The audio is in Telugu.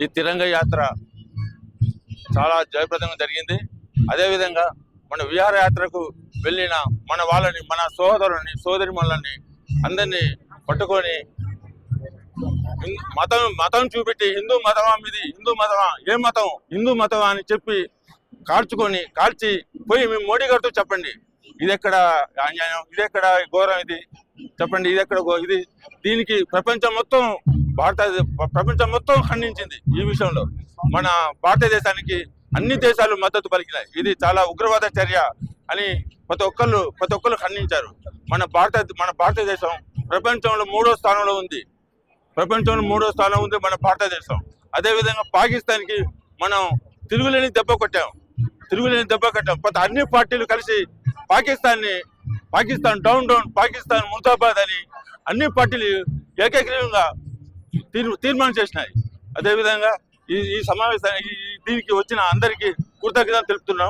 ఈ తిరంగ యాత్ర చాలా జయప్రదంగా జరిగింది. అదేవిధంగా మన విహారయాత్రకు వెళ్ళిన మన వాళ్ళని, మన సోదరుని సోదరిమణులని అందరినీ పట్టుకొని మతం చూపెట్టి హిందూ మతమా ఇది, హిందూ మతమా, ఏ మతం, హిందూ మతమా అని చెప్పి కాల్చి పోయి మేము మోడీ గారితో చెప్పండి, ఇది ఎక్కడ అన్యాయం, ఇది ఎక్కడ ఘోరం, ఇది చెప్పండి, ఇది ఎక్కడ ఇది. దీనికి ప్రపంచం మొత్తం ఖండించింది. ఈ విషయంలో మన భారతదేశానికి అన్ని దేశాలు మద్దతు పలికినాయి. ఇది చాలా ఉగ్రవాద చర్య అని ప్రతి ఒక్కరు ఖండించారు. మన భారతదేశం ప్రపంచంలో 3వ స్థానంలో ఉంది. మన భారతదేశం. అదేవిధంగా పాకిస్తాన్కి మనం తిరుగులేని దెబ్బ కొట్టాం. ప్రతి అన్ని పార్టీలు కలిసి పాకిస్తాన్ డౌన్, పాకిస్తాన్ ముర్దాబాద్ అని అన్ని పార్టీలు ఏకగ్రీవంగా తీర్మానం చేసినాయి. అదేవిధంగా ఈ సమావేశానికి దీనికి వచ్చిన అందరికీ కృతజ్ఞతలు తెలుపుతున్నాం.